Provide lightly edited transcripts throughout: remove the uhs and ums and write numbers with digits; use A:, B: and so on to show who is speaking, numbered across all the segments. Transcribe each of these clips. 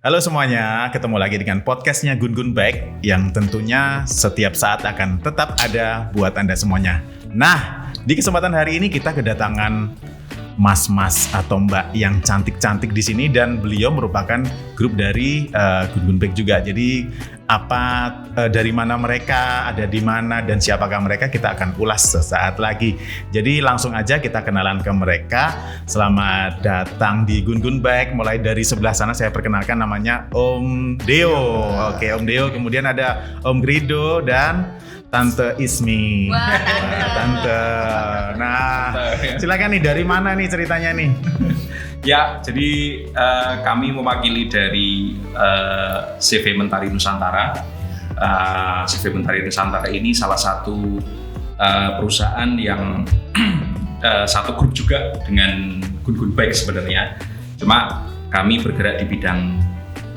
A: Halo semuanya, ketemu lagi dengan podcastnya Gun Gun Back yang tentunya setiap saat akan tetap ada buat Anda semuanya. Nah, di kesempatan hari ini kita kedatangan mas-mas atau mbak yang cantik-cantik di sini dan beliau merupakan grup dari Gun Gun Back juga. Jadi dari mana mereka, ada di mana dan siapakah mereka kita akan ulas sesaat lagi. Jadi langsung aja kita kenalan ke mereka. Selamat datang di Gun Gun Back. Mulai dari sebelah sana saya perkenalkan namanya Om Deo. Oke, Om Deo. Kemudian ada Om Grido dan Tante Ismi.
B: Wah,
A: Tante. Nah, silakan nih, dari mana nih ceritanya nih?
C: Ya, jadi kami mewakili dari CV Mentari Nusantara. CV Mentari Nusantara ini salah satu perusahaan yang satu grup juga dengan Gun Gun Back sebenarnya. Cuma kami bergerak di bidang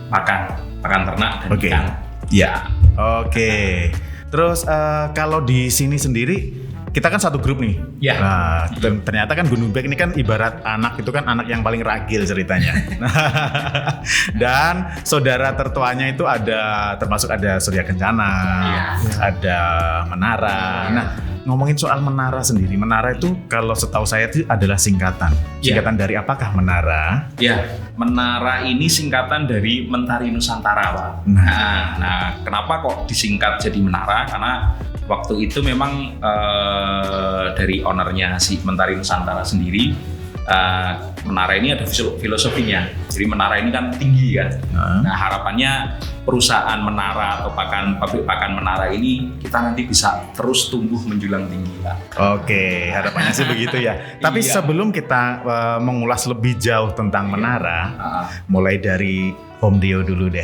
C: pakan ternak dan ikan.
A: Ya, oke. Terus kalau di sini sendiri kita kan satu grup nih.
C: Ya.
A: Nah, ternyata kan Gun Gun Back ini kan ibarat anak itu kan anak yang paling ragil ceritanya. Dan saudara tertuanya itu termasuk ada Surya Kencana, ada Menara. Nah, ngomongin soal Menara sendiri, Menara itu kalau setahu saya itu adalah singkatan. Singkatan dari apakah Menara?
C: Ya, Menara ini singkatan dari Mentari Nusantara, Pak. Nah, kenapa kok disingkat jadi Menara? Karena waktu itu memang dari ownernya si Mentari Nusantara sendiri, Menara ini ada filosofinya. Jadi Menara ini kan tinggi kan. Nah, harapannya perusahaan Menara atau pabrik pakan Menara ini kita nanti bisa terus tumbuh menjulang tinggi, Pak.
A: Oke, harapannya sih begitu ya. Tapi sebelum kita mengulas lebih jauh tentang Menara, mulai dari Om Deo dulu deh.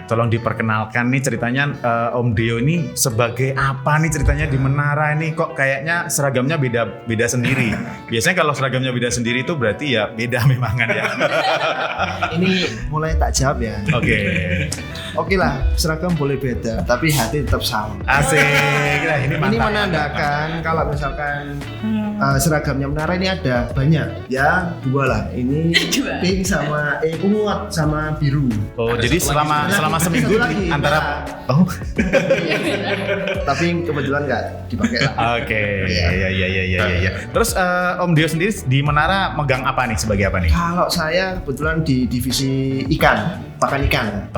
A: Tolong diperkenalkan nih ceritanya Om Deo ini sebagai apa nih ceritanya di Menara ini, kok kayaknya seragamnya beda sendiri. Biasanya kalau seragamnya beda sendiri itu berarti ya beda memang kan ya.
D: Ini mulai tak jawab ya.
A: Oke
D: lah, seragam boleh beda, tapi hati tetap sama.
A: Asik. Nah, ini
D: menandakan kalau misalkan seragamnya Menara ini ada banyak, ya dua lah. Ini pink sama ungu sama biru.
A: Oh, jadi selama seminggu antara
D: tapi kebetulan nggak dipakai lah.
A: Oke. Ya. Terus Om Deo sendiri di Menara megang apa nih, sebagai apa nih?
D: Kalau saya kebetulan di divisi pakan ikan.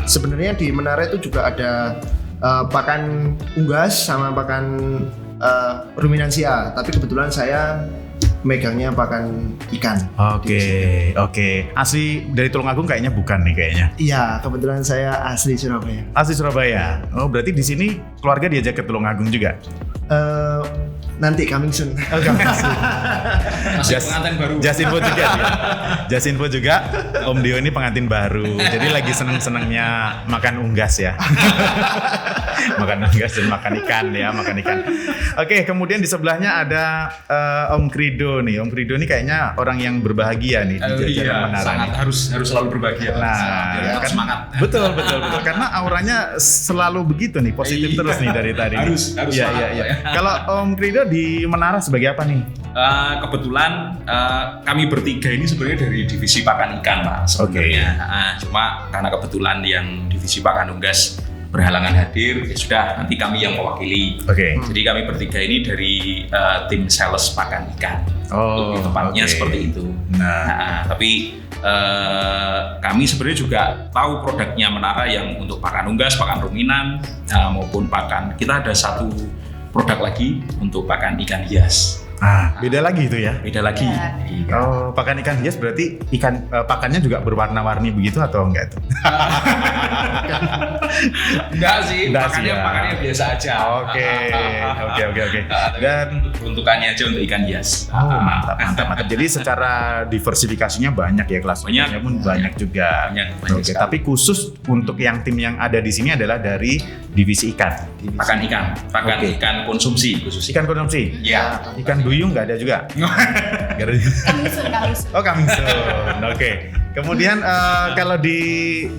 D: Sebenarnya di Menara itu juga ada pakan unggas sama pakan ruminansia, tapi kebetulan saya megangnya pakan ikan.
A: Oke. Asli dari Tulungagung kayaknya bukan nih kayaknya.
D: Iya, kebetulan saya asli Surabaya.
A: Asli Surabaya. Oh, berarti di sini keluarga diajak ke Tulungagung juga?
D: Nanti coming soon.
C: Masih pengantin baru.
A: Just info juga. Om Deo ini pengantin baru. Jadi lagi seneng-senengnya makan unggas ya. Makan unggas dan makan ikan. Oke, kemudian di sebelahnya ada Om Grido nih. Om Grido ini kayaknya orang yang berbahagia nih di jajaran Menara.
C: Sangat harus selalu berbahagia.
A: Nah,
C: semangat.
A: Betul. Karena auranya selalu begitu nih, positif terus nih dari tadi.
C: Harus.
A: Iya. Kalau Om Grido di Menara sebagai apa nih?
C: Kebetulan kami bertiga ini sebenarnya dari divisi pakan ikan, Pak, sebenarnya. Cuma karena kebetulan yang divisi pakan unggas berhalangan hadir, ya sudah, nanti kami yang mewakili. Jadi kami bertiga ini dari tim sales pakan ikan. Lebih tepatnya seperti itu. Nah, tapi kami sebenarnya juga tahu produknya Menara yang untuk pakan unggas, pakan ruminan, maupun pakan. Kita ada satu produk lagi untuk pakan ikan hias.
A: Beda lagi itu ya?
C: Beda lagi.
A: Oh, pakan ikan hias berarti pakannya juga berwarna-warni begitu atau enggak tuh?
C: Enggak sih, pakannya biasa aja.
A: Oke.
C: Dan peruntukannya aja untuk ikan hias.
A: Mantap. Jadi secara diversifikasinya banyak ya, kelasnya pun banyak juga.
C: Banyak.
A: Tapi khusus untuk yang tim yang ada di sini adalah dari divisi ikan.
C: Pakan ikan konsumsi khusus.
A: Ikan konsumsi?
C: Ya.
A: Ikan duyung nggak ada juga? Coming soon. Oke. Kemudian kalau di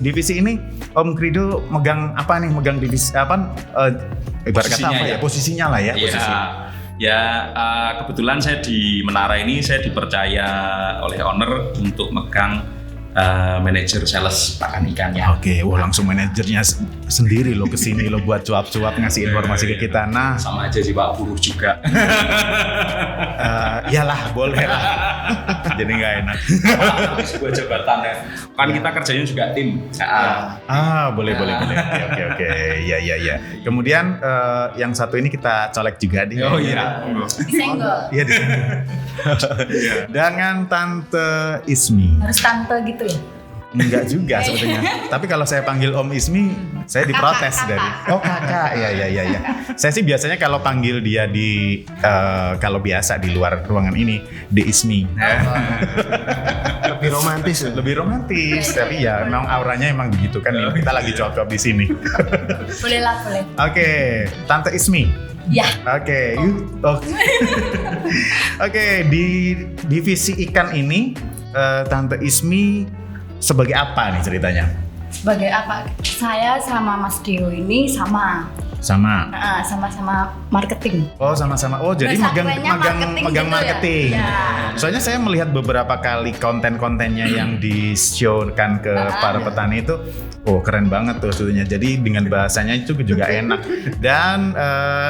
A: divisi ini Om Grido megang apa nih? Megang divisi apa? Ibarat kata apa ya? Posisinya lah ya.
C: Kebetulan saya di Menara ini saya dipercaya oleh owner untuk megang manajer sales pakan ikannya.
A: Oke, wah langsung manajernya sendiri lo kesini lo buat cuap-cuap ngasih informasi ke kita. Nah,
C: sama aja sih Pak, buruh juga.
A: Iyalah, boleh lah. Jadi nggak enak.
C: Sebuah jabatan ya. Kan kita kerjanya juga tim.
A: Boleh. Oke. Ya. Kemudian yang satu ini kita colek juga nih.
C: Oh iya.
B: Disenggol.
A: Iya disenggol. Dengan Tante Ismi.
B: Harus tante gitu ya?
A: Enggak juga sebetulnya. Tapi kalau saya panggil Om Ismi, saya diprotes
B: Kakak.
A: dari. Oh kakak, ya. Saya sih biasanya kalau panggil dia di kalau biasa di luar ruangan ini di Ismi.
D: Lebih romantis ya?
A: Lebih romantis, tapi ya memang auranya emang begitu kan. Kita lagi cocok di sini.
B: Boleh lah, boleh.
A: Oke, Tante Ismi.
B: Ya.
A: Oke, Oke, di divisi ikan ini Tante Ismi sebagai apa nih ceritanya?
B: Sebagai apa? Saya sama Mas Dio ini sama marketing.
A: Oh, sama-sama. Oh, jadi megang marketing.
B: Ya.
A: Soalnya saya melihat beberapa kali konten-kontennya yang di-show-kan ke para petani itu, keren banget tuh sebetulnya. Jadi dengan bahasanya itu juga enak. Dan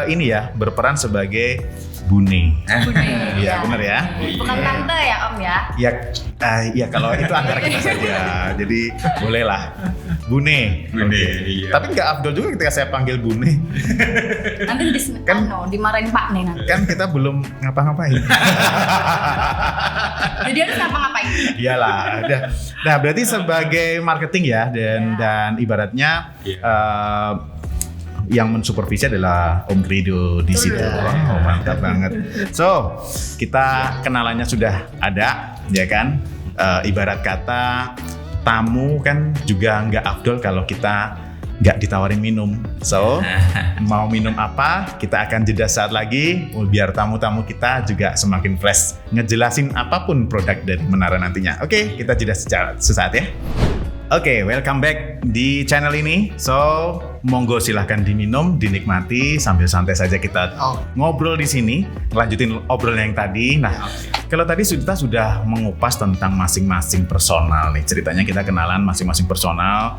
A: ini ya berperan sebagai Bune. Iya, benar ya.
B: Bukan tante ya Om ya?
A: Ya kalau itu antara kita saja. Jadi bolehlah. Bune.
C: Iya.
A: Tapi nggak afdol juga ketika saya panggil Bune.
B: Nanti dimarahin Pak nih nanti.
A: Kan kita belum ngapa-ngapain.
B: Jadi harus ngapa-ngapain?
A: Iyalah. Nah, berarti sebagai marketing ya dan ibaratnya yang mensupervisi adalah Om Krido di situ. Wow, mantap banget. So, kita kenalannya sudah ada, ya kan? Ibarat kata tamu kan juga nggak afdol kalau kita nggak ditawarin minum. So, mau minum apa? Kita akan jeda saat lagi biar tamu-tamu kita juga semakin fresh ngejelasin apapun produk dari Menara nantinya. Oke, kita jeda sesaat ya. Oke, welcome back di channel ini. So, monggo silahkan diminum, dinikmati sambil santai saja kita ngobrol di sini, lanjutin obrolan yang tadi. Nah, kalau tadi kita sudah mengupas tentang masing-masing personal nih, ceritanya kita kenalan masing-masing personal.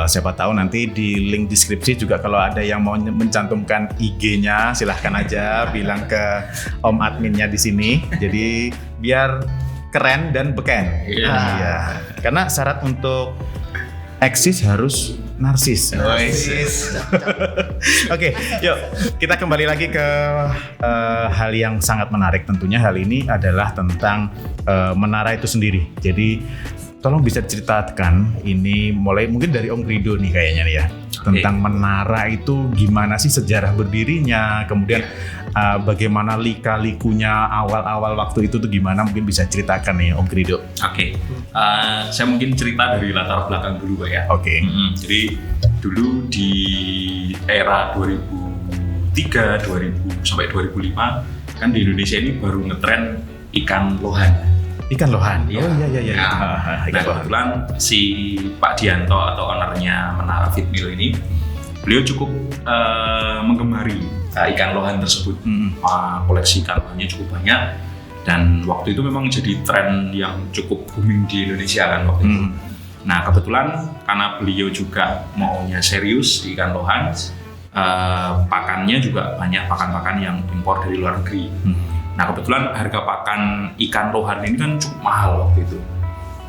A: Siapa tahu nanti di link deskripsi juga kalau ada yang mau mencantumkan IG-nya, silahkan aja bilang ke Om adminnya di sini. Jadi biar keren dan beken. Iya. Karena syarat untuk eksis harus narsis. Oke, yuk kita kembali lagi ke hal yang sangat menarik. Tentunya hal ini adalah tentang Menara itu sendiri. Jadi tolong bisa ceritakan ini mulai mungkin dari Om Krido nih kayaknya nih ya. Tentang Menara itu gimana sih sejarah berdirinya, kemudian bagaimana lika-likunya awal-awal waktu itu tuh gimana, mungkin bisa ceritakan nih Om Krido.
C: Oke. Saya mungkin cerita dari latar belakang dulu Pak ya.
A: Oke.
C: Jadi dulu di era 2003, 2000 sampai 2005 kan di Indonesia ini baru ngetren ikan lohan.
A: Ikan lohan.
C: Ya.
A: Oh iya.
C: Nah, kebetulan si Pak Dianto atau ownernya Menara Feed Mill ini, beliau cukup menggemari ikan lohan tersebut. Koleksi ikan lohannya cukup banyak dan waktu itu memang jadi tren yang cukup booming di Indonesia kan waktu itu. Nah kebetulan karena beliau juga maunya serius di ikan lohan, pakannya juga banyak pakan-pakan yang impor dari luar negeri. Nah kebetulan harga pakan ikan lohan ini kan cukup mahal waktu itu.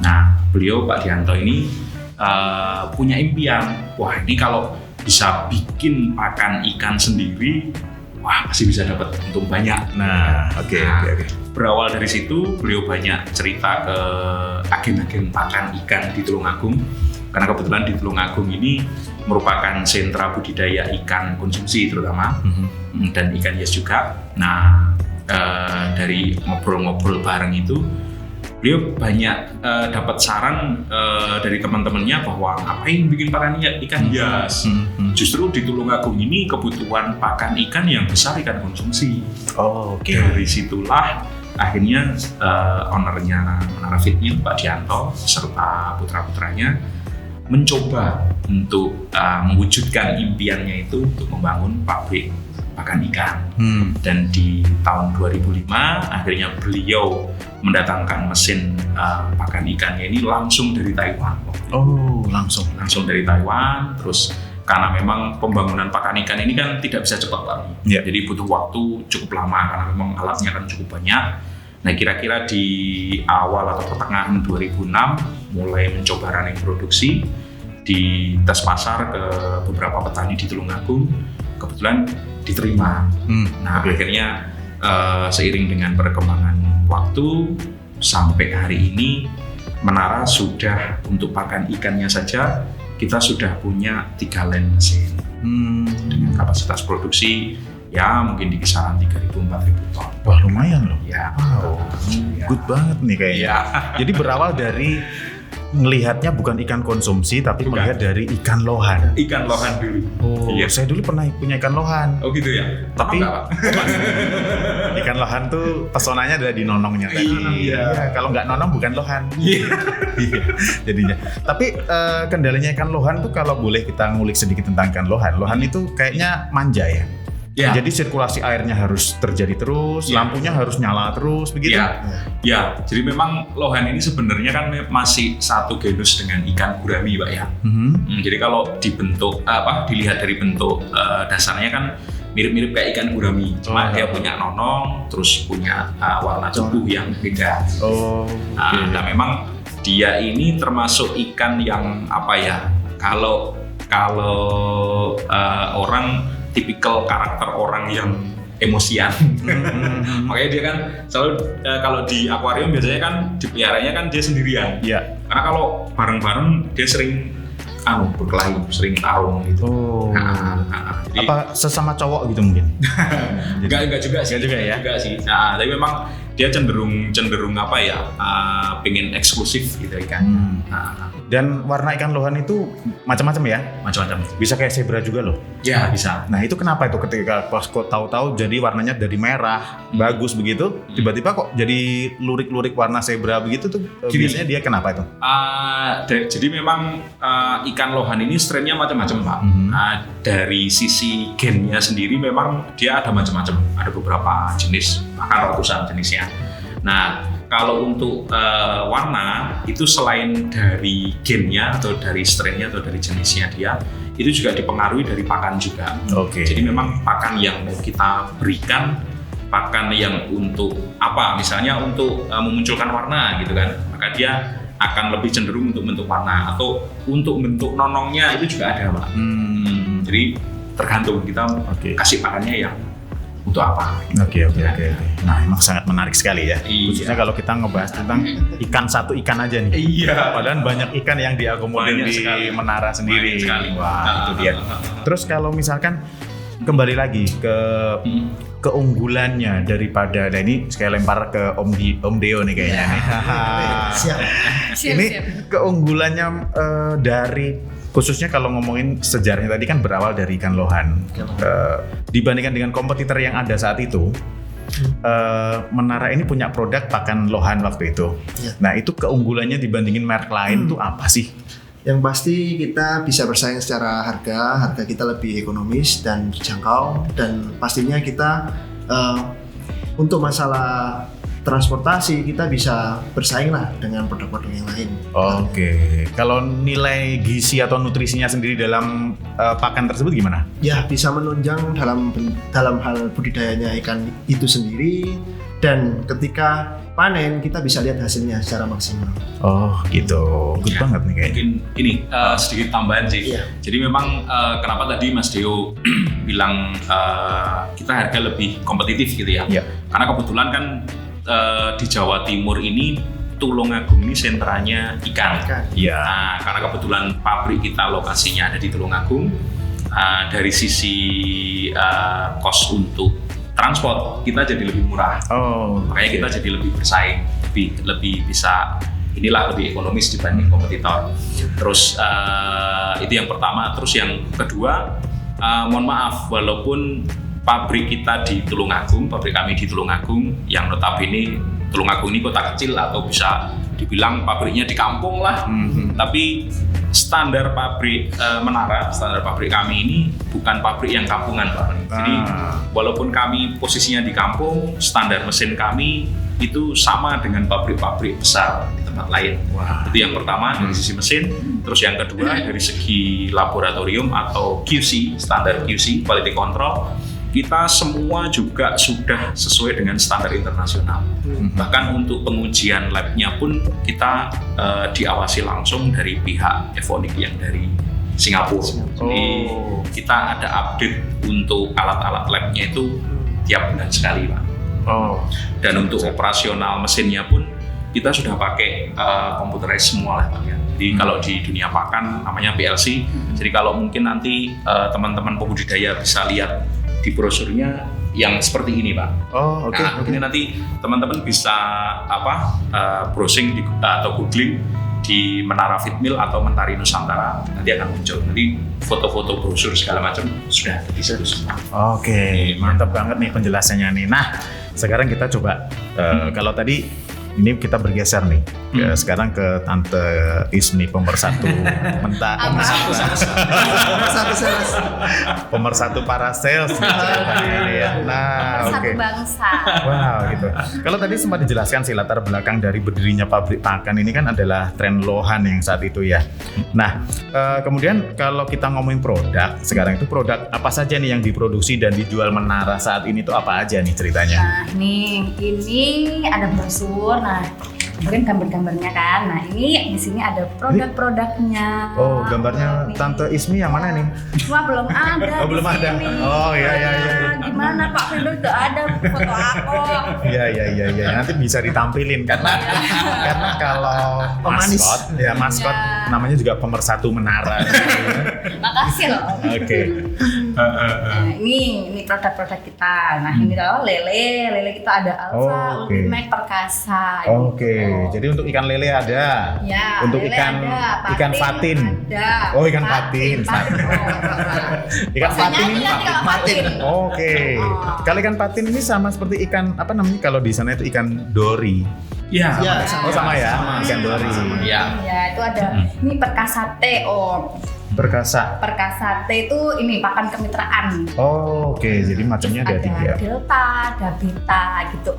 C: Nah beliau Pak Dianto ini punya impian, wah ini kalau bisa bikin pakan ikan sendiri, wah pasti bisa dapat untung banyak.
A: Nah oke.
C: Berawal dari situ beliau banyak cerita ke agen-agen pakan ikan di Tulungagung, karena kebetulan di Tulungagung ini merupakan sentra budidaya ikan konsumsi terutama, dan ikan hias juga. Nah dari ngobrol-ngobrol bareng itu beliau banyak dapat saran dari teman-temannya bahwa ngapain bikin pakan ikan hias. Justru di Tulungagung ini kebutuhan pakan ikan yang besar ikan konsumsi. Dari situlah akhirnya ownernya Menara Feed Mill Pak Dianto serta putra-putranya mencoba untuk mewujudkan impiannya itu untuk membangun pabrik pakan ikan. Dan di tahun 2005 akhirnya beliau mendatangkan mesin pakan ikannya ini langsung dari Taiwan.
A: Oh, langsung
C: dari Taiwan. Terus karena memang pembangunan pakan ikan ini kan tidak bisa cepat, Pak.
A: Yeah.
C: Jadi butuh waktu cukup lama karena memang alatnya kan cukup banyak. Nah, kira-kira di awal atau pertengahan 2006 mulai mencoba running produksi, di tes pasar ke beberapa petani di Tulungagung, kebetulan diterima. Akhirnya seiring dengan perkembangan waktu sampai hari ini Menara sudah untuk pakan ikannya saja kita sudah punya 3 line mesin dengan kapasitas produksi ya mungkin di kisaran 3.000-4.000 ton.
A: Wah, lumayan loh.
C: Ya.
A: Wow, good banget nih kayaknya.
C: Ya.
A: Jadi berawal dari melihatnya bukan ikan konsumsi tapi melihat dari ikan lohan.
C: Ikan lohan dulu.
A: Oh,
C: Iya.
A: saya dulu pernah punya ikan lohan.
C: Oh gitu ya.
A: Tapi
C: Nonong nggak, Pak?
A: ikan lohan tuh pesonanya ada di nonongnya tadi.
C: Iya.
A: Kalau nggak nonong bukan lohan.
C: Iya.
A: Iya, jadinya. Tapi kendalanya ikan lohan tuh kalau boleh kita ngulik sedikit tentang ikan lohan. Lohan itu kayaknya manja ya.
C: Ya.
A: Jadi sirkulasi airnya harus terjadi terus,
C: Ya.
A: lampunya harus nyala terus, begitu?
C: Ya, jadi memang lohan ini sebenarnya kan masih satu genus dengan ikan gurami, Pak ya. Jadi kalau dilihat dari bentuk dasarnya kan mirip-mirip kayak ikan gurami, cuma dia punya nonong, terus punya warna tubuh yang beda.
A: Oh.
C: Nah, memang dia ini termasuk ikan yang kalau orang tipikal karakter orang yang emosian. Makanya dia kan selalu kalau di akuarium biasanya kan dipeliharanya kan dia sendirian.
A: Iya.
C: Karena kalau bareng-bareng dia sering berkelahi, sering tarung gitu.
A: Oh.
C: Jadi,
A: apa sesama cowok gitu mungkin?
C: enggak juga sih.
A: Enggak
C: sih. Nah, tapi memang dia cenderung pengen eksklusif gitu kan.
A: Dan warna ikan lohan itu macam-macam ya?
C: Macam-macam.
A: Bisa kayak zebra juga loh.
C: Ya, bisa.
A: Nah, itu kenapa itu ketika pas kok tahu-tahu jadi warnanya dari merah, bagus begitu, tiba-tiba kok jadi lurik-lurik warna zebra begitu tuh biasanya dia kenapa itu?
C: Jadi memang ikan lohan ini strainnya macam-macam, Pak. Dari sisi gennya sendiri memang dia ada macam-macam. Ada beberapa jenis, bahkan ratusan jenisnya. Nah, kalau untuk warna itu selain dari gennya atau dari strainnya atau dari jenisnya dia, itu juga dipengaruhi dari pakan juga.
A: Oke.
C: Jadi memang pakan yang mau kita berikan, pakan yang untuk apa? Misalnya untuk memunculkan warna gitu kan, maka dia akan lebih cenderung untuk bentuk warna atau untuk bentuk nonongnya itu juga ada, Pak. Jadi tergantung kita kasih pakannya yang untuk apa.
A: Oke. Nah, emang sangat menarik sekali ya.
C: Iya.
A: Khususnya kalau kita ngebahas tentang satu ikan aja nih.
C: Iya.
A: Padahal banyak ikan yang diakomodir di Menara sendiri.
C: Banyak sekali.
A: Wah, itu dia. Terus kalau misalkan kembali lagi ke keunggulannya daripada, nah ini saya lempar ke Om Deo nih kayaknya nih.
D: Siap.
A: Ini keunggulannya dari khususnya kalau ngomongin sejarahnya tadi kan berawal dari ikan lohan. Dibandingkan dengan kompetitor yang ada saat itu, Menara ini punya produk pakan lohan waktu itu.
D: Ya.
A: Nah, itu keunggulannya dibandingin merek lain tuh apa sih?
D: Yang pasti kita bisa bersaing secara harga kita lebih ekonomis dan terjangkau, dan pastinya kita untuk masalah transportasi kita bisa bersaing lah dengan produk-produk yang lain.
A: Oke. Kalau nilai gizi atau nutrisinya sendiri dalam pakan tersebut gimana?
D: Ya, bisa menunjang dalam hal budidayanya ikan itu sendiri, dan ketika panen kita bisa lihat hasilnya secara maksimal.
A: Oh gitu, good banget nih kayaknya.
C: Mungkin ini sedikit tambahan sih.
D: Iya.
C: Jadi memang kenapa tadi Mas Deo bilang kita harga lebih kompetitif gitu ya.
A: Iya.
C: Karena kebetulan kan di Jawa Timur ini Tulungagung ini sentranya ikan.
A: Iya.
C: Nah, karena kebetulan pabrik kita lokasinya ada di Tulungagung, dari sisi cost untuk transport kita jadi lebih murah.
A: Oh.
C: Makanya kita jadi lebih bersaing, lebih bisa lebih ekonomis dibanding kompetitor. Terus itu yang pertama. Terus yang kedua, mohon maaf, walaupun pabrik kita di Tulungagung, pabrik kami di Tulungagung, yang notabene Tulungagung ini kota kecil atau bisa dibilang pabriknya di kampung lah. Tapi standar pabrik Menara, standar pabrik kami ini bukan pabrik yang kampungan Pak. Jadi walaupun kami posisinya di kampung, standar mesin kami itu sama dengan pabrik-pabrik besar di tempat lain. Itu yang pertama dari sisi mesin. Terus yang kedua dari segi laboratorium atau QC, standar QC, quality control, kita semua juga sudah sesuai dengan standar internasional. Bahkan untuk pengujian labnya pun kita diawasi langsung dari pihak Evonik yang dari Singapura. Jadi kita ada update untuk alat-alat labnya itu tiap bulan sekali Pak. Dan untuk operasional mesinnya pun kita sudah pakai computerized semua lah Pak ya. Jadi kalau di dunia pakan namanya PLC. Jadi kalau mungkin nanti teman-teman pembudidaya bisa lihat di brosurnya yang seperti ini Pak. Ini nanti teman-teman bisa browsing atau googling di Menara Feed Mill atau Mentari Nusantara, nanti akan muncul. Nanti foto-foto brosur segala macam sudah ada di situ semua.
A: Mantap banget nih penjelasannya nih. Nah, sekarang kita coba kalau tadi ini kita bergeser nih. Sekarang ke Tante Ismi pemersatu pemersatu para sales ini ya. Nah,
B: Satu bangsa.
A: Wow, gitu. Kalau tadi sempat dijelaskan sih latar belakang dari berdirinya pabrik pakan ini kan adalah tren Lohan yang saat itu ya. Nah, kemudian kalau kita ngomongin produk, sekarang itu produk apa saja nih yang diproduksi dan dijual Menara saat ini tuh apa aja nih ceritanya?
B: Nah, ini ada brosur. Nah, kemudian gambar-gambarnya kan. Nah, ini di sini ada produk-produknya.
A: Gambarnya
B: Nih.
A: Tante Ismi yang mana nih?
B: Wah, belum ada.
A: Belum ada. Iya.
B: Gimana Pak Vendo udah ada foto aku?
A: Iya. Nanti bisa ditampilin karena kalau maskot namanya juga pemersatu Menara.
B: Makasih loh.
A: Oke.
B: Nah, ini produk-produk kita. Nah, ini loh lele kita ada Alpha, Ultimate, Perkasa.
A: Jadi untuk ikan lele ada.
B: Ya,
A: untuk
B: lele
A: ikan
B: ada,
A: ikan patin.
B: Ada.
A: Ikan patin. Ikan patin ini
B: patin.
A: Kalau ikan patin ini sama seperti ikan apa namanya kalau di sana itu ikan dori.
C: Iya.
A: Sama ya. Ikan dori.
B: Ya, itu ada. Ini Perkasa T. Perkasa T itu ini pakan kemitraan.
A: Jadi macamnya ada 3.
B: Delta, ada Beta gitu.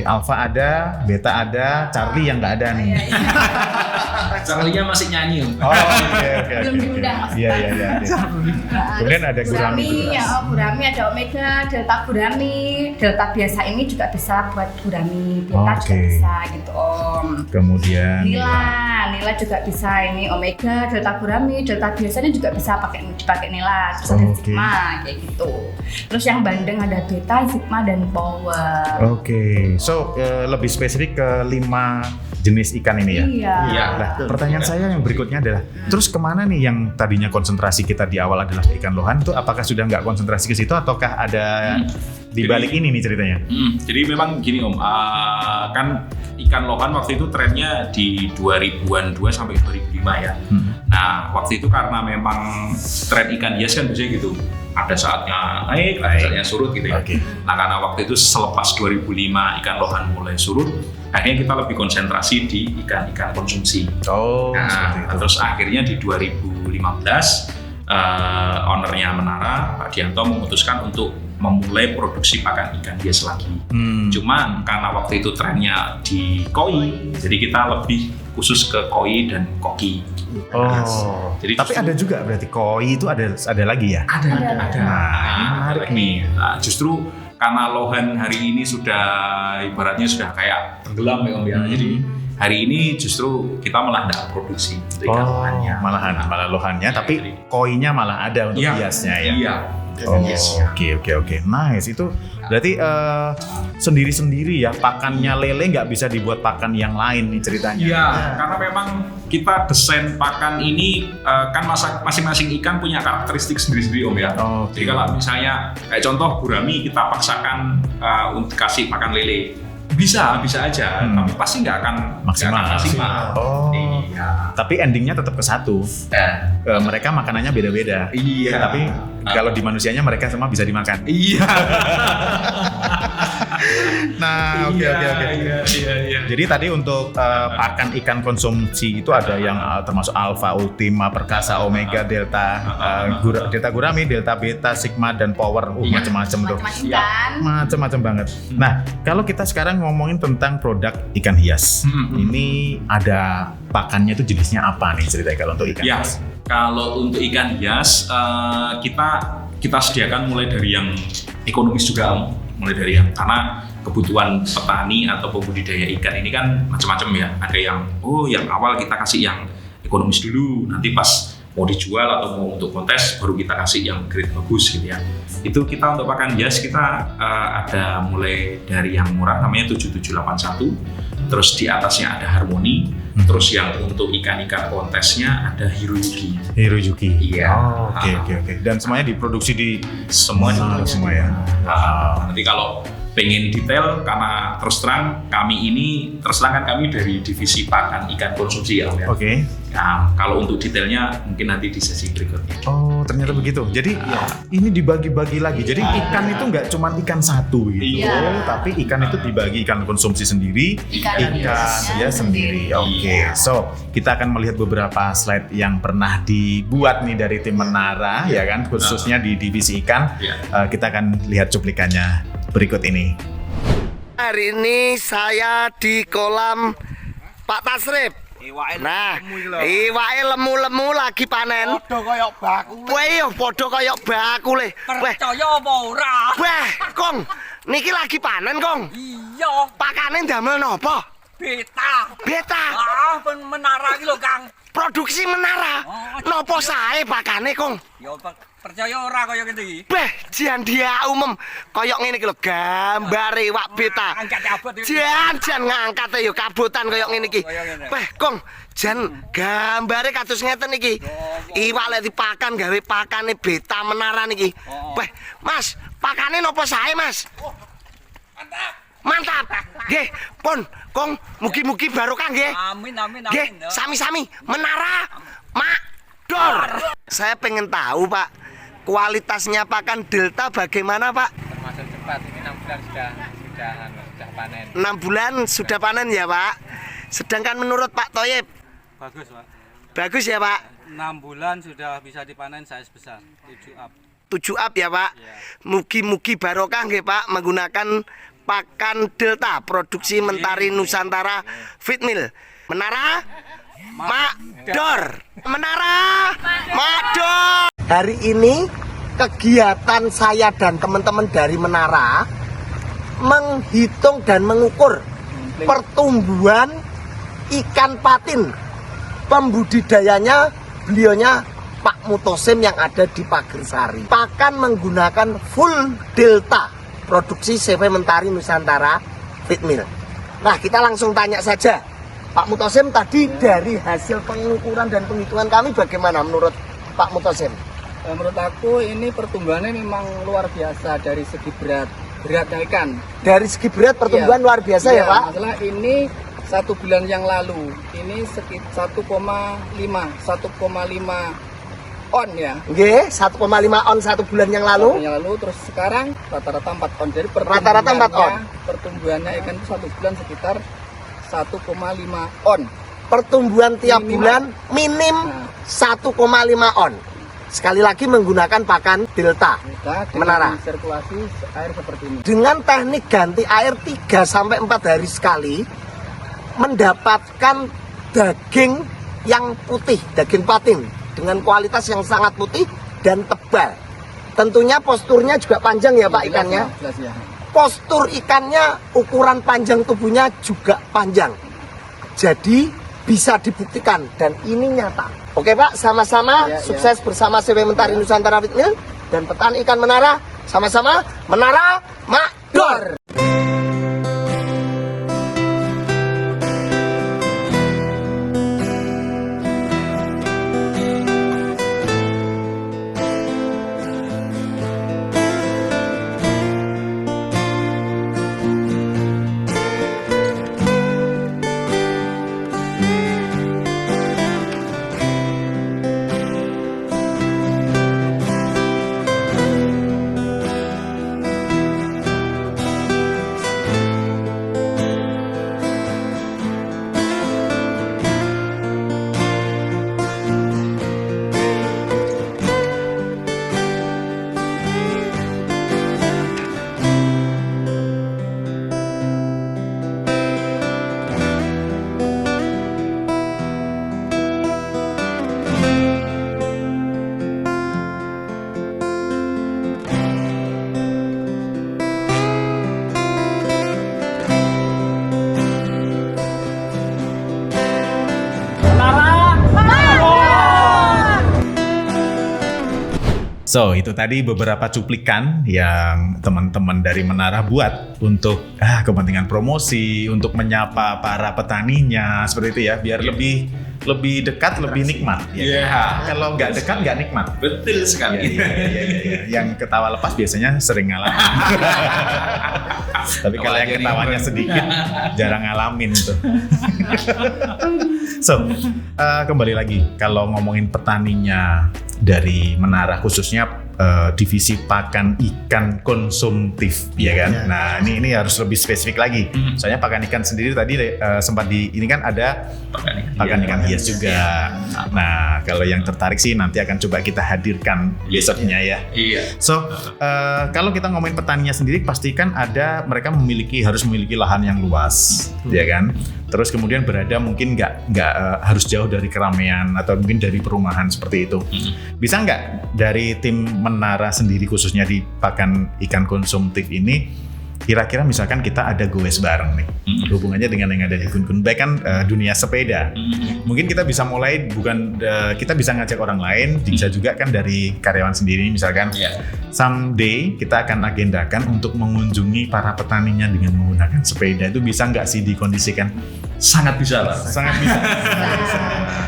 A: Alpha ada, Beta ada, Charlie yang nggak ada nih.
C: Charlie-nya masih nyanyi.
B: Belum diundang Mas.
A: Iya. Kemudian ada Gurami.
B: Gurami ada Omega, Delta Gurami. Delta biasa ini juga bisa buat Gurami, Beta juga bisa gitu Om.
A: Kemudian
B: Nila juga bisa ini Omega, Delta Gurami, Delta biasanya juga bisa dipakai Nila, terus ada Sigma kayak gitu. Terus yang bandeng ada Beta, Sigma dan Power.
A: Lebih spesifik ke 5 jenis ikan ini ya?
B: Iya.
A: Nah, pertanyaan saya yang berikutnya adalah, terus kemana nih yang tadinya konsentrasi kita di awal adalah ikan lohan itu apakah sudah nggak konsentrasi ke situ ataukah ada di balik ini nih ceritanya?
C: Jadi memang gini Om, kan ikan lohan waktu itu trennya di 2000-an 2 sampai 2005 ya. Nah, waktu itu karena memang tren ikan hias kan biasanya gitu. Ada saatnya naik, ada saatnya surut gitu ya. Nah, karena waktu itu selepas 2005 ikan lohan mulai surut, akhirnya kita lebih konsentrasi di ikan-ikan konsumsi. Terus akhirnya di 2015 ownernya Menara, Pak Dianto memutuskan untuk memulai produksi pakan ikan hias lagi. Cuma karena waktu itu trennya di koi, jadi kita lebih khusus ke koi dan koki.
A: Jadi tapi ada juga berarti koi itu ada lagi ya?
C: Ada.
A: Ini menarik nih.
C: Nah, justru karena lohan hari ini sudah ibaratnya sudah kayak tenggelam ya Om ya. Jadi hari ini justru kita malah tidak produksi ikan lohannya.
A: Malah lohannya, tapi koinya malah ada untuk hiasnya ya.
C: Iya.
A: Oke. Nice. Itu berarti sendiri-sendiri ya, pakannya lele nggak bisa dibuat pakan yang lain nih ceritanya.
C: Iya, karena memang kita desain pakan ini kan masing-masing ikan punya karakteristik sendiri-sendiri Om ya. Jadi kalau misalnya kayak contoh gurami kita paksakan untuk kasih pakan lele, bisa aja, tapi pasti nggak akan maksimal. Iya.
A: Tapi endingnya tetap ke satu. Mereka makanannya beda-beda.
C: Iya.
A: Tapi kalau di manusianya mereka semua bisa dimakan.
C: Iya.
A: Nah, oke.
C: Iya.
A: Jadi tadi untuk pakan ikan konsumsi itu ada yang termasuk alfa, ultima, perkasa, omega, delta, delta gurami, delta beta, sigma dan power. Macam-macam tuh.
B: Macam-macam kan.
A: Macam-macam banget. Nah, kalau kita sekarang ngomongin tentang produk ikan hias, ini ada pakannya tuh jenisnya apa nih ceritanya kalau untuk ikan hias?
C: Kalau untuk ikan hias kita sediakan mulai dari yang ekonomis juga Om. Mulai dari yang karena kebutuhan petani atau pembudidaya ikan ini kan macam-macam ya. Ada yang awal kita kasih yang ekonomis dulu, nanti pas mau dijual atau mau untuk kontes baru kita kasih yang grade bagus gitu ya. Itu kita untuk pakan hias kita ada mulai dari yang murah namanya 7781, terus di atasnya ada harmoni, terus yang untuk ikan-ikan kontesnya ada Hiroyuki. Iya.
A: Oke. Dan semuanya diproduksi di
C: Semua
A: ya.
C: Nanti kalau pengen detail karena terus terang kan kami dari divisi pakan ikan konsumsi ya Om ya.
A: Oke.
C: Nah, kalau untuk detailnya mungkin nanti di sesi berikutnya.
A: Oh, ternyata begitu. Jadi ini dibagi-bagi lagi. Jadi ikan itu nggak cuma ikan satu gitu, tapi ikan itu dibagi ikan konsumsi sendiri, ikan hias sendiri. Oke. So, kita akan melihat beberapa slide yang pernah dibuat nih dari tim Menara ya kan, khususnya di divisi ikan. Kita akan lihat cuplikannya berikut ini.
E: Hari ini saya di kolam Pak Tasrif. Nah, iwake lemu-lemu lagi panen.
F: Padha kaya bakule.
E: Kowe yo padha kaya bakule.
F: Percaya apa ora?
E: Weh, Kong, niki lagi panen, Kong.
F: Iya,
E: Pakane damel napa?
F: beta.
E: Beta.
F: Menara iki lho, Kang.
E: Produksi Menara. Napa sae pakane, Kong?
F: Ya percaya ora kaya ngene iki.
E: Beh, jan dia umum kaya ngene iki lho, gambare wak beta.
F: Angkat abot iki.
E: Jan ngangkate yo kabotan kaya ngene iki. Beh, Kong, jan gambare kados ngeten iki. Iwak lek dipakan gawe pakane beta Menara niki. Beh, Mas, pakane napa sae, Mas? Mantap. Nggih, pun, Kong, mugi-mugi barokah nggih.
F: Amin.
E: Nggih, sami-sami Menara Makdor. Saya pengen tahu, Pak, kualitasnya pakan Delta bagaimana, Pak?
G: Termasuk cepat, ini 6 bulan sudah panen.
E: 6 bulan sudah panen ya, Pak. Sedangkan menurut Pak Toyib
G: Bagus, Pak.
E: bagus ya, Pak.
G: 6 bulan sudah bisa dipanen size besar, 7 up.
E: 7 up ya, Pak.
G: Iya.
E: Mugi-mugi barokah nggih, Pak, menggunakan pakan Delta produksi Mentari Nusantara Feedmill. Menara Makdor. Menara Makdor. Hari ini kegiatan saya dan teman-teman dari Menara menghitung dan mengukur pertumbuhan ikan patin. Pembudidayanya beliaunya Pak Mutosim yang ada di Pagersari. Pakan menggunakan full Delta produksi CV Mentari Nusantara Feedmill. Nah, kita langsung tanya saja Pak Mutosim tadi dari hasil pengukuran dan penghitungan kami bagaimana menurut Pak Mutosim?
H: Menurut aku ini pertumbuhannya memang luar biasa dari segi beratnya ikan.
E: Dari segi berat pertumbuhan luar biasa ya, Pak?
H: Masalah ini 1 bulan yang lalu ini sekitar 1,5 on ya.
E: Nggih, 1,5 on 1 bulan yang lalu.
H: Terus sekarang rata-rata 4 on. Jadi
E: Rata-rata 4 on.
H: Pertumbuhannya ikan itu 1 bulan sekitar 1,5 on.
E: Pertumbuhan tiap
H: Minimal.
E: bulan minim 1,5 on. Sekali lagi menggunakan pakan Delta Menara.
H: Sirkulasi air seperti ini.
E: Dengan teknik ganti air 3 sampai 4 hari sekali mendapatkan daging yang putih, daging patin dengan kualitas yang sangat putih dan tebal. Tentunya posturnya juga panjang ya, Pak, ikannya.
H: Jelas ya.
E: Postur ikannya, ukuran panjang tubuhnya juga panjang. Jadi bisa dibuktikan dan ini nyata. Oke, Pak, sama-sama sukses bersama CV Mentari Nusantara Feedmill dan petani ikan Menara. Sama-sama Menara Makdor.
A: So, itu tadi beberapa cuplikan yang teman-teman dari Menara buat untuk kepentingan promosi, untuk menyapa para petaninya, seperti itu ya, biar lebih dekat, lebih nikmat. Ya. Kalau nggak dekat, nggak nikmat.
C: Betul sekali.
A: Iya. Yang ketawa lepas biasanya sering ngalamin. Tapi kalau yang ketawanya sedikit, jarang ngalamin tuh. So, kembali lagi, kalau ngomongin petaninya dari Menara, khususnya divisi pakan ikan konsumtif, ya kan? Nah, ini harus lebih spesifik lagi. Soalnya pakan ikan sendiri tadi sempat ini kan ada pakan ikan hias juga. Nah, kalau yang tertarik sih nanti akan coba kita hadirkan besoknya ya.
C: Iya.
A: So, kalau kita ngomongin petaninya sendiri, pastikan mereka harus memiliki lahan yang luas, ya kan? Terus kemudian berada mungkin nggak harus jauh dari keramaian atau mungkin dari perumahan seperti itu. Bisa nggak dari tim Menara sendiri khususnya di pakan ikan konsumtif ini, kira-kira misalkan kita ada goes bareng nih, hubungannya dengan yang ada di Gun Gun Bike kan dunia sepeda. Mungkin kita bisa mulai kita bisa ngajak orang lain, bisa juga kan dari karyawan sendiri misalkan. Someday kita akan agendakan untuk mengunjungi para petaninya dengan menggunakan sepeda. Itu bisa nggak sih dikondisikan?
C: Sangat bisa lah.
A: Sangat bisa.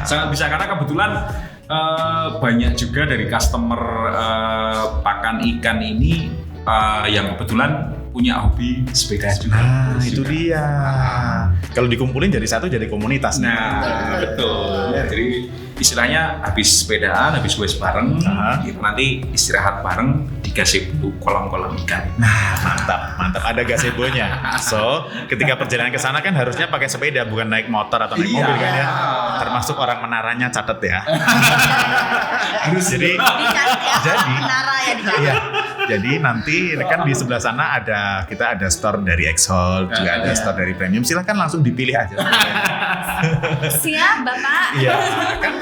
C: Sangat bisa karena kebetulan banyak juga dari customer pakan ikan ini yang kebetulan punya hobi sepeda juga.
A: Nah, itu dia. Kalau dikumpulin jadi satu, jadi komunitas.
C: Nah, betul. Jadi istilahnya habis sepedaan, habis goes bareng, kita nanti istirahat bareng di gazebo kolam-kolam ikan.
A: Nah, mantap. Ada gazebonya. So, ketika perjalanan ke sana kan harusnya pakai sepeda, bukan naik motor atau naik mobil kan ya. Termasuk orang Menaranya catat ya. Harus jadi
B: Menara ya dicatat.
A: Iya. Jadi nanti kan di sebelah sana kita ada store dari Exhol, juga ada store dari Premium. Silahkan langsung dipilih aja.
B: Siap, Bapak.
A: Iya, kan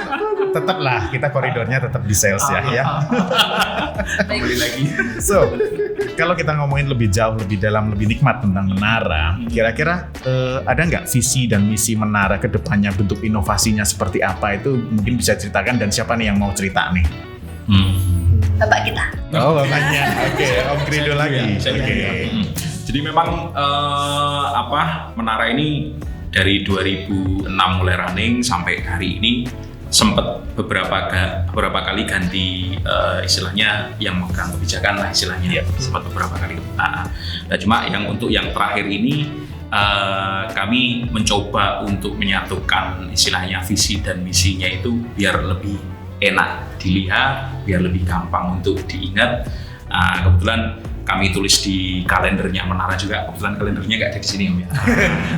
A: tetaplah kita koridornya tetap di sales ya.
C: Kembali lagi.
A: So, kalau kita ngomongin lebih jauh, lebih dalam, lebih nikmat tentang Menara, kira-kira ada nggak visi dan misi Menara ke depannya, bentuk inovasinya seperti apa, itu mungkin bisa ceritakan, dan siapa nih yang mau cerita nih?
B: Bapak kita.
A: Oh, bapaknya. Oke, Om Krido lagi. Oke.
C: Jadi memang Menara ini dari 2006 mulai running sampai hari ini sempat beberapa kali ganti istilahnya yang memegang kebijakan lah istilahnya. Sempat beberapa kali. Nah, cuma untuk yang terakhir ini kami mencoba untuk menyatukan istilahnya visi dan misinya itu biar lebih enak dilihat, biar lebih gampang untuk diingat. Kebetulan kami tulis di kalendernya Menara juga. Kebetulan kalendernya nggak ada di sini Om ya.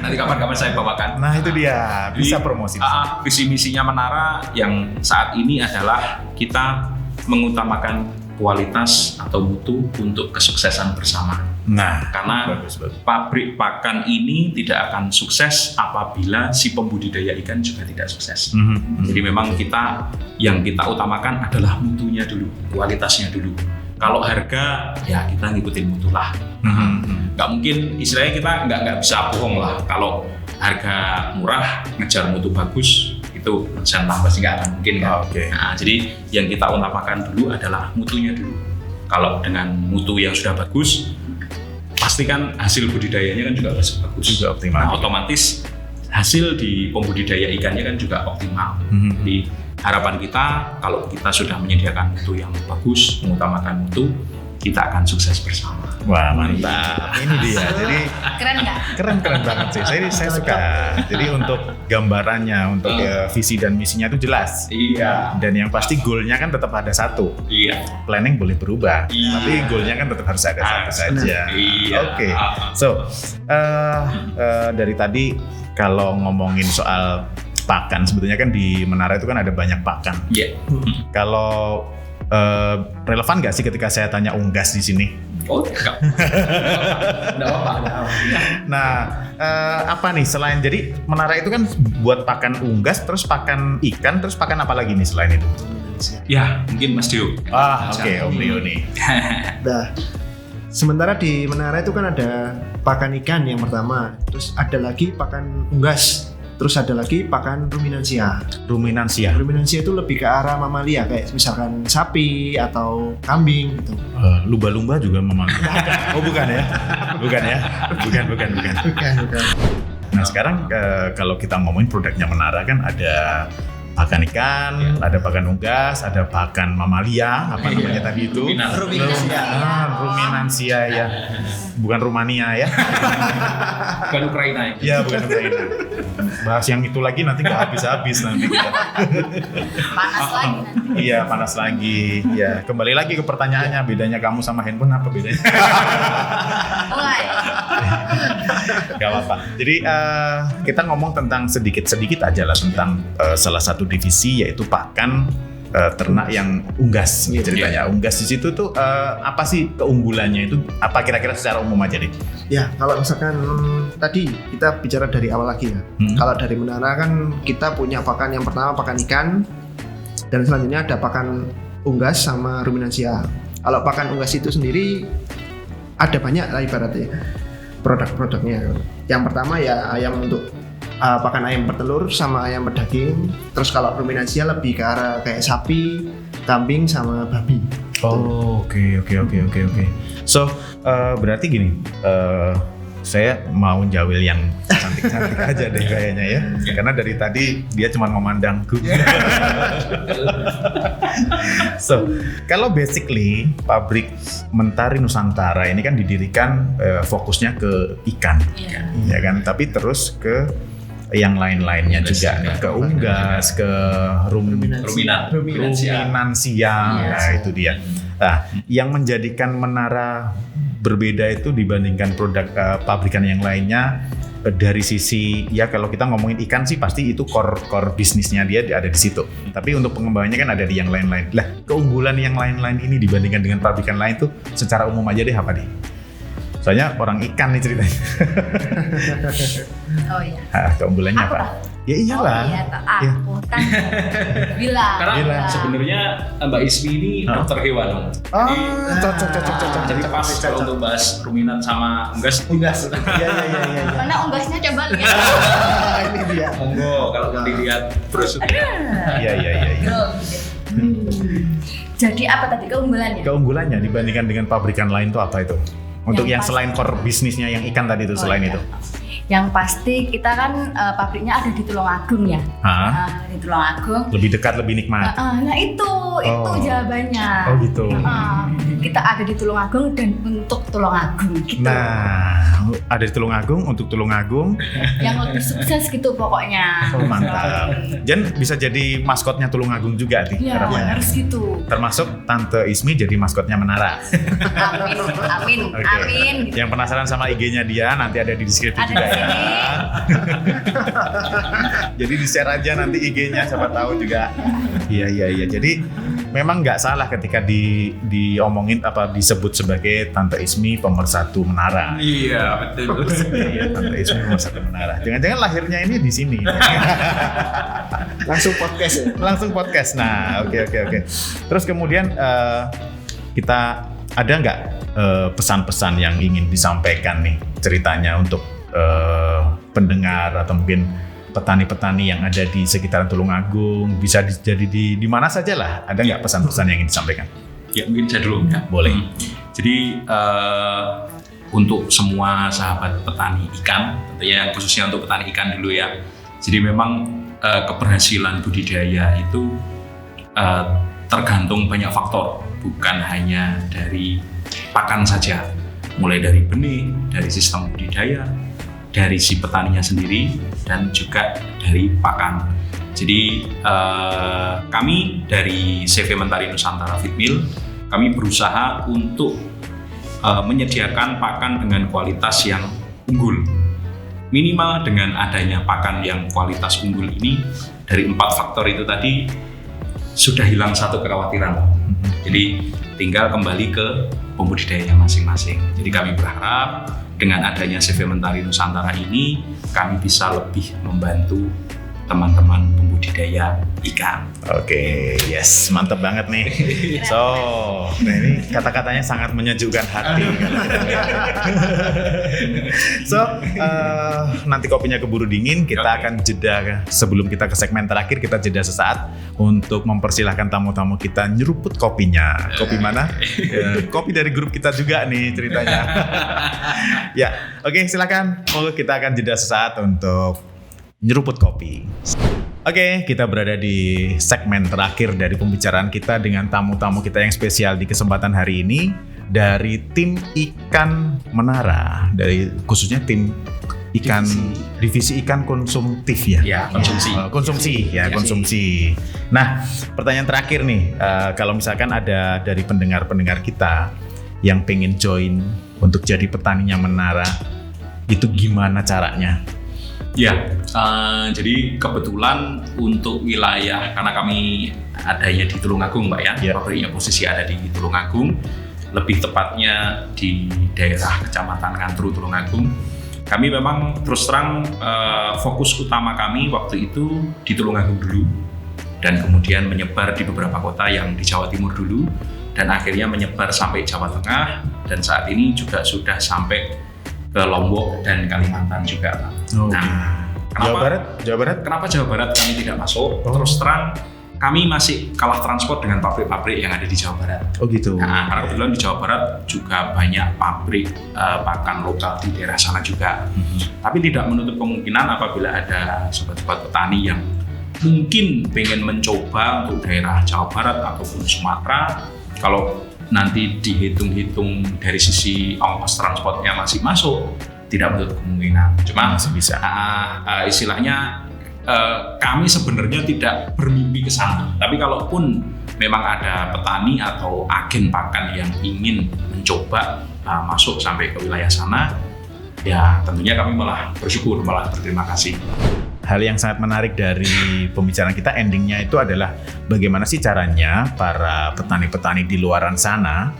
C: Nanti kapan-kapan saya bawakan.
A: Nah, itu dia, bisa promosi.
C: Visi misinya Menara yang saat ini adalah kita mengutamakan kualitas atau mutu untuk kesuksesan bersama.
A: Nah,
C: karena pabrik pakan ini tidak akan sukses apabila si pembudidaya ikan juga tidak sukses. Jadi memang yang kita utamakan adalah mutunya dulu, kualitasnya dulu. Kalau harga ya kita ngikutin mutu lah. Nggak mungkin istilahnya kita nggak bisa bohong lah. Kalau harga murah ngejar mutu bagus itu jangan pasti nggak akan mungkin kan. Nah, jadi yang kita utamakan dulu adalah mutunya dulu. Kalau dengan mutu yang sudah bagus, pastikan hasil budidayanya kan juga bagus,
A: juga optimal.
C: Nah, otomatis hasil di pembudidaya ikannya kan juga optimal. Jadi harapan kita kalau kita sudah menyediakan mutu yang bagus, mengutamakan mutu, kita akan sukses bersama.
A: Wah, mantap. Ini dia. Jadi
B: Keren nggak?
A: keren banget sih. Saya suka. Jadi untuk gambarannya, untuk visi dan misinya itu jelas.
C: Iya.
A: Dan yang pasti goalnya kan tetap ada satu.
C: Iya.
A: Planning boleh berubah,
C: Iya.
A: tapi goalnya kan tetap harus ada satu saja.
C: Iya.
A: Oke. So, dari tadi kalau ngomongin soal pakan, sebetulnya kan di Menara itu kan ada banyak pakan.
C: Iya.
A: Kalau relevan nggak sih ketika saya tanya unggas di sini?
C: Oh, enggak. Enggak apa-apa.
A: Nah, apa nih selain, jadi Menara itu kan buat pakan unggas, terus pakan ikan, terus pakan apa lagi nih selain itu?
C: Ya, mungkin Mas Dio.
A: Oke, Om Dio nih.
D: Nah, sementara di Menara itu kan ada pakan ikan yang pertama, terus ada lagi pakan unggas. Terus ada lagi pakan ruminansia.
A: Ruminansia.
D: Ruminansia itu lebih ke arah mamalia kayak misalkan sapi atau kambing gitu.
A: Lumba-lumba juga mamalia. Oh bukan ya? Bukan ya? Bukan.
D: Bukan.
A: Nah sekarang kalau kita ngomongin produknya Menara kan ada pakan ikan, ada pakan unggas, ada pakan mamalia, apa namanya tadi itu? Ruminansia ya. Bukan Rumania ya.
C: Bukan Ukraina ya.
A: Iya, bukan Ukraina. Bahas yang itu lagi nanti nggak habis-habis nanti kita.
B: Panas lagi nanti.
A: Iya, panas lagi. Ya, kembali lagi ke pertanyaannya, bedanya kamu sama handphone apa bedanya?
B: Mulai.
A: Gak apa-apa. Jadi kita ngomong tentang sedikit-sedikit aja lah tentang salah satu divisi yaitu pakan ternak yang unggas ceritanya. Unggas di situ tuh apa sih keunggulannya itu? Apa kira-kira secara umum aja deh?
D: Ya, kalau misalkan tadi kita bicara dari awal lagi ya. Kalau dari Menara kan kita punya pakan yang pertama pakan ikan dan selanjutnya ada pakan unggas sama ruminansia. Kalau pakan unggas itu sendiri ada banyak lah ibaratnya produk-produknya. Yang pertama ya ayam untuk pakan ayam bertelur sama ayam berdaging. Terus kalau ruminansia lebih ke arah kayak sapi, kambing sama babi.
A: Oh, oke. So, berarti gini, saya mau jawil yang cantik-cantik aja deh kayaknya ya. Karena dari tadi dia cuma memandangku. So, kalau basically pabrik Mentari Nusantara ini kan didirikan fokusnya ke ikan, ya kan? Tapi terus ke yang lain-lainnya juga, ke unggas, ke ruminansia. Nah, itu dia. Nah, yang menjadikan Menara berbeda itu dibandingkan produk pabrikan yang lainnya dari sisi ya kalau kita ngomongin ikan sih pasti itu core bisnisnya dia ada di situ. Tapi untuk pengembangannya kan ada di yang lain-lain. Lah, keunggulan yang lain-lain ini dibandingkan dengan pabrikan lain tuh secara umum aja deh apa deh? Soalnya orang ikan nih ceritanya.
B: Oh iya.
A: Keunggulannya
B: Aku
A: apa?
B: tak?
A: Ya iyalah.
B: Oh iya, aku kan bilang.
C: Karena sebenarnya Mbak Ismi ini dokter hewan.
A: Cocok.
C: Jadi pas kalau untuk bahas ruminan sama unggas.
D: Iya.
B: Mana unggasnya coba lihat.
D: Ini dia.
C: Monggo kalau mau dilihat brosur.
A: Iya.
B: Jadi apa tadi keunggulannya?
A: Keunggulannya dibandingkan dengan pabrikan lain tuh apa itu? Untuk yang
B: Yang
A: selain core bisnisnya yang ikan tadi itu selain itu.
B: Yang pasti kita kan pabriknya ada di Tulungagung ya. Di Tulungagung.
A: Lebih dekat, lebih nikmat.
B: Nah itu jawabannya.
A: Oh gitu.
B: Kita ada di Tulungagung dan untuk Tulungagung gitu.
A: Nah, ada di Tulungagung untuk Tulungagung.
B: Yang lebih sukses gitu pokoknya.
A: Oh mantap. Jen bisa jadi maskotnya Tulungagung juga nih.
B: Iya, harus gitu.
A: Termasuk Tante Ismi jadi maskotnya Menara.
B: Amin.
A: Okay.
B: Amin. Gitu.
A: Yang penasaran sama IG-nya dia nanti ada di deskripsi
B: Ada
A: juga
B: di
A: ya.
B: sini.
A: Jadi di-share aja nanti IG-nya siapa tahu juga. Iya. Jadi memang nggak salah ketika diomongin apa disebut sebagai Tante Ismi pemersatu Menara.
C: Iya, betul.
A: Iya, Tante Ismi pemersatu Menara. Jangan-jangan lahirnya ini di sini.
D: Langsung podcast ya.
A: Langsung podcast. Nah, oke. Terus kemudian kita ada nggak pesan-pesan yang ingin disampaikan nih ceritanya untuk pendengar atau mungkin petani-petani yang ada di sekitaran Tulungagung, bisa jadi di mana saja lah. Ada nggak pesan-pesan yang ingin disampaikan?
C: Ya mungkin saya dulu ya.
A: Boleh.
C: Jadi untuk semua sahabat petani ikan, tentunya khususnya untuk petani ikan dulu ya. Jadi memang keberhasilan budidaya itu tergantung banyak faktor, bukan hanya dari pakan saja. Mulai dari benih, dari sistem budidaya, dari si petaninya sendiri, dan juga dari pakan. Jadi kami dari CV Mentari Nusantara Feedmill, kami berusaha untuk menyediakan pakan dengan kualitas yang unggul. Minimal dengan adanya pakan yang kualitas unggul ini, dari 4 faktor itu tadi sudah hilang satu kekhawatiran. Jadi tinggal kembali ke pembudidayanya masing-masing. Jadi kami berharap dengan adanya CV Mentari Nusantara ini, kami bisa lebih membantu teman-teman pembudidaya ikan.
A: Oke, yes, mantep banget nih. So, nah ini kata-katanya sangat menyejukkan hati. So, nanti kopinya keburu dingin, kita akan jeda. Sebelum kita ke segmen terakhir, kita jeda sesaat untuk mempersilahkan tamu-tamu kita nyeruput kopinya. Kopi mana? Kopi dari grup kita juga nih ceritanya. Ya, oke, silakan. Kita akan jeda sesaat untuk nyeruput kopi. Oke, kita berada di segmen terakhir dari pembicaraan kita dengan tamu-tamu kita yang spesial di kesempatan hari ini dari tim ikan Menara, dari khususnya tim ikan divisi ikan konsumtif ya.
C: Ya, konsumsi. Nah, pertanyaan terakhir nih, kalau misalkan ada dari pendengar-pendengar kita yang pengen join untuk jadi petaninya Menara, itu gimana caranya? Ya, jadi kebetulan untuk wilayah, karena kami adanya di Tulungagung Mbak ya, pabriknya posisi ada di Tulungagung, lebih tepatnya di daerah Kecamatan Ngantru Tulungagung. Kami memang terus terang fokus utama kami waktu itu di Tulungagung dulu, dan kemudian menyebar di beberapa kota yang di Jawa Timur dulu, dan akhirnya menyebar sampai Jawa Tengah, dan saat ini juga sudah sampai ke Lombok dan Kalimantan juga. Nah,
A: Jawa Barat?
C: Kenapa Jawa Barat kami tidak masuk? Terus terang kami masih kalah transport dengan pabrik-pabrik yang ada di Jawa Barat.
A: Oh gitu.
C: Nah, karena kebetulan di Jawa Barat juga banyak pabrik pakan lokal di daerah sana juga. Tapi tidak menutup kemungkinan apabila ada sobat-sobat petani yang mungkin pengen mencoba untuk daerah Jawa Barat ataupun Sumatera, kalau nanti dihitung-hitung dari sisi ongkos transportnya masih masuk, tidak menutup kemungkinan. Cuma
A: masih bisa.
C: Istilahnya kami sebenarnya tidak bermimpi ke sana. Tapi kalaupun memang ada petani atau agen pakan yang ingin mencoba masuk sampai ke wilayah sana, ya tentunya kami malah bersyukur, malah berterima kasih.
A: Hal yang sangat menarik dari pembicaraan kita, endingnya itu adalah bagaimana sih caranya para petani-petani di luaran sana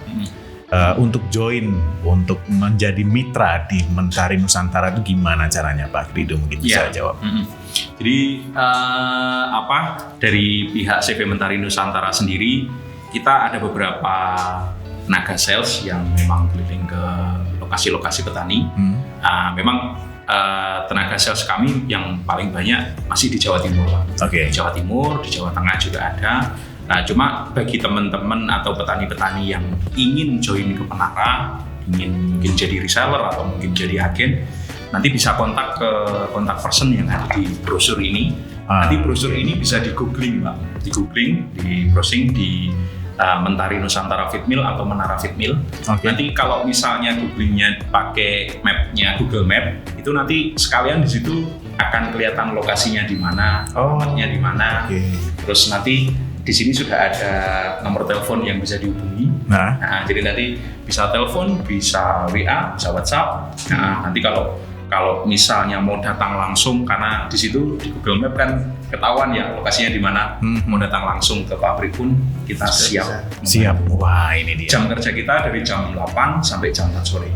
A: untuk join, untuk menjadi mitra di Mentari Nusantara itu gimana caranya Pak Krido, mungkin bisa jawab.
C: Jadi dari pihak CV Mentari Nusantara sendiri, kita ada beberapa tenaga sales yang memang keliling ke lokasi-lokasi petani. Memang tenaga sales kami yang paling banyak masih di Jawa Timur, Pak.
A: Di
C: Jawa Timur, di Jawa Tengah juga ada. Nah, cuma bagi teman-teman atau petani-petani yang ingin join ke Menara, ingin mungkin jadi reseller atau mungkin jadi agen, nanti bisa kontak ke kontak person yang ada di brosur ini. Nanti brosur ini bisa di googling, Pak. Di googling, di browsing di Mentari Nusantara Feed Mill atau Menara Feed Mill. Nanti kalau misalnya googlingnya pakai mapnya Google Map, itu nanti sekalian di situ akan kelihatan lokasinya di mana, alamatnya di mana. Terus nanti di sini sudah ada nomor telepon yang bisa dihubungi. Nah, jadi nanti bisa telepon, bisa WA, bisa WhatsApp. Nah, nanti kalau misalnya mau datang langsung, karena di situ di Google Map kan ketahuan ya lokasinya di mana, mau datang langsung ke pabrik pun kita siap.
A: Wah, ini dia.
C: Jam kerja kita dari jam 8 sampai jam 4 sore.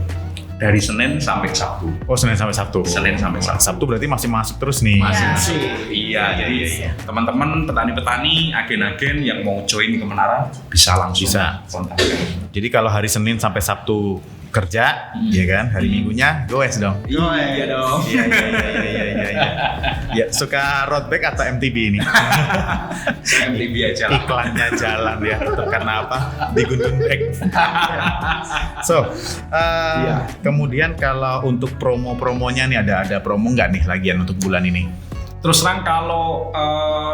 C: Dari Senin sampai Sabtu.
A: Oh, Senin sampai Sabtu.
C: Senin sampai Sabtu.
A: Sabtu berarti masih masuk terus nih.
C: Masih. Iya, jadi teman-teman petani-petani, agen-agen yang mau join ke Menara bisa langsung kontak.
A: Jadi kalau hari Senin sampai Sabtu kerja, ya kan, hari Minggunya goes dong.
C: Iya dong.
A: Iya. Ya, suka road bike atau MTB ini?
C: MTB aja lah.
A: Iklannya jalan ya, tetap karena apa? Di Gundun Bike. So, kemudian kalau untuk promo-promonya nih, ada promo nggak nih lagian untuk bulan ini?
C: Terus terang kalau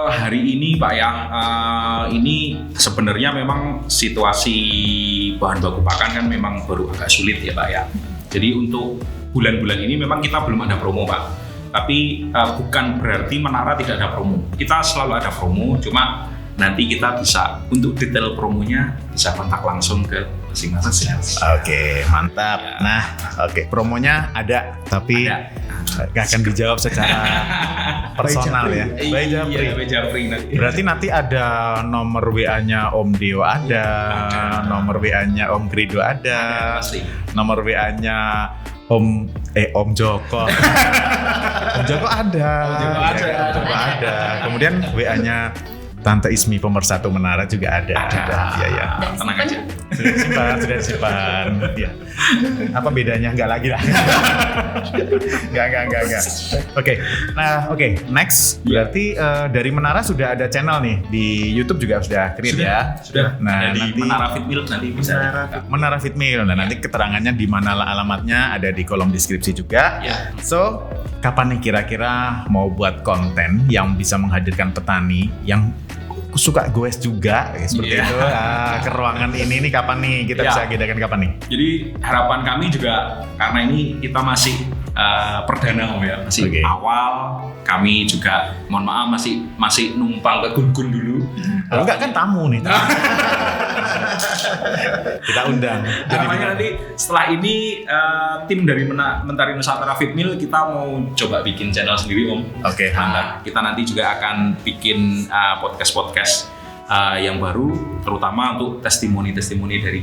C: hari ini Pak ya, ini sebenarnya memang situasi bahan baku pakan kan memang baru agak sulit ya Pak ya. Jadi untuk bulan-bulan ini memang kita belum ada promo Pak. Tapi bukan berarti Menara tidak ada promo. Kita selalu ada promo, cuma nanti kita bisa untuk detail promonya bisa kontak langsung ke masing-masing.
A: Oke, mantap. Ya. Nah, promonya ada, tapi nggak akan dijawab secara personal ya.
C: By Japri.
A: Berarti nanti ada nomor WA-nya Om Dio ada, nomor WA-nya Om Krido ada, nomor WA-nya Om Joko. Joko ada. Joko ada. Kemudian WA-nya Tante Ismi Pemersatu Menara juga ada. Iya.
B: Dan
C: Tenang aja.
A: Sudah disimpan. Ya. Apa bedanya? Enggak lagi lah. Enggak. Oke. Nah, next. Berarti dari Menara sudah ada channel nih di YouTube juga sudah create ya.
C: Sudah.
A: Nah,
C: Ada di
A: nanti
C: Menara Fitmil nanti bisa.
A: Menara Fitmil. Nah, nanti keterangannya di mana alamatnya ada di kolom deskripsi juga.
C: Ya.
A: So, kapan nih kira-kira mau buat konten yang bisa menghadirkan petani yang suka goes juga seperti
C: Iya.
A: itu ke ruangan ini nih kapan nih kita
C: Iya.
A: bisa agendakan kapan nih?
C: Jadi harapan kami juga karena ini kita masih perdana Om ya, masih
A: Oke.
C: awal. Kami juga mohon maaf masih numpang ke Gun-Gun dulu.
A: Kalau enggak kan tamu nih. Kita undang.
C: Harapannya nanti setelah ini tim dari Mentari Nusantara Fitmil kita mau coba bikin channel sendiri Om.
A: Oke.
C: Nah, kita nanti juga akan bikin podcast yang baru, terutama untuk testimoni-testimoni dari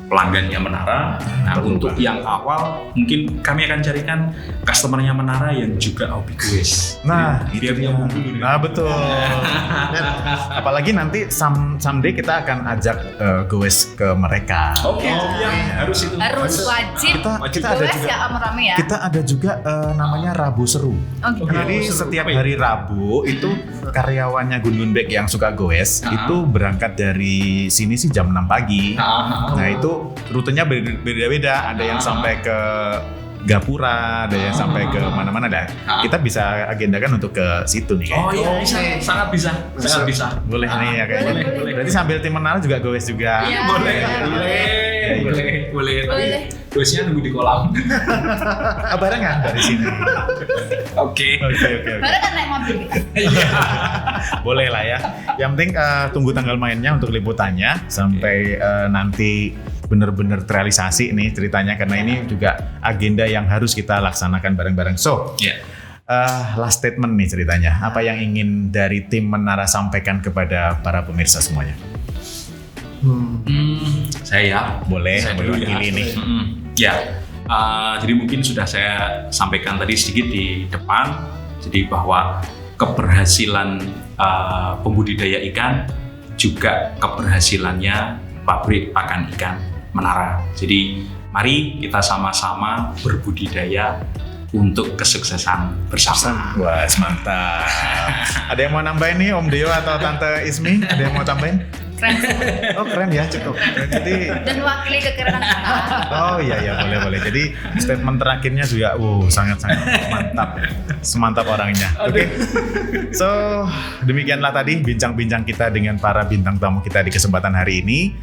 C: pelanggannya Menara. Nah, untuk yang awal mungkin kami akan carikan customernya Menara yang juga hobi goes.
A: Nah,
C: Jadi,
A: itu
C: biar
A: dia.
C: nyambung dulu nih.
A: Nah, betul. Dan apalagi nanti someday kita akan ajak goes ke mereka.
C: Oke, harus itu.
B: Harus wajib.
A: Kita ada
B: Goes
A: juga.
B: ya Om Rami ya.
A: Kita ada juga namanya Rabu Seru.
B: Oh gitu.
A: Jadi setiap hari Rabu itu karyawannya Gun-Gun Bag yang suka goes itu berangkat dari sini sih jam 6 pagi. Nah itu rutenya beda-beda. Ada yang sampai ke Gapura, ada yang sampai ke mana-mana dah. Kita bisa agendakan untuk ke situ nih.
C: Oh
A: kayaknya.
C: iya, bisa. Sangat bisa.
A: Boleh nih ya kayaknya.
B: Boleh.
A: Berarti sambil tim Menara juga goes juga.
B: Iya.
C: Boleh.
B: Boleh.
C: Goesnya nunggu di kolam.
A: Barengan dari sini.
C: Oke.
B: Baru kan naik mobil kita.
A: Boleh lah ya. Yang penting tunggu tanggal mainnya untuk liputannya sampai nanti benar-benar terrealisasi nih ceritanya karena ini juga agenda yang harus kita laksanakan bareng-bareng. So,
C: Ya.
A: last statement nih ceritanya. Apa yang ingin dari tim Menara sampaikan kepada para pemirsa semuanya?
C: Saya
A: Boleh,
C: Saya dulu ya.
A: mewakili nih.
C: Ya, jadi mungkin sudah saya sampaikan tadi sedikit di depan. Jadi bahwa keberhasilan pembudidaya ikan juga keberhasilannya pabrik pakan ikan Menara. Jadi mari kita sama-sama berbudidaya untuk kesuksesan bersama.
A: Wah, mantap. Ada yang mau nambahin nih Om Deo atau Tante Ismi? Ada yang mau tambahin?
B: Keren.
A: Oh keren ya, cukup. Jadi
B: Dan wakili kekerenan kita.
A: oh iya boleh. Jadi statement terakhirnya juga sangat-sangat mantap. Semantap orangnya. Oke. So, demikianlah tadi bincang-bincang kita dengan para bintang tamu kita di kesempatan hari ini.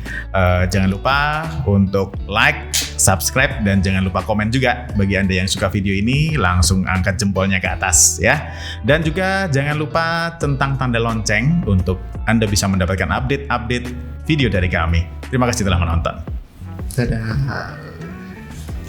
A: Jangan lupa untuk like, subscribe, dan jangan lupa komen juga. Bagi Anda yang suka video ini, langsung angkat jempolnya ke atas ya. Dan juga jangan lupa tentang tanda lonceng untuk Anda bisa mendapatkan update video dari kami. Terima kasih telah menonton.
D: Dadah.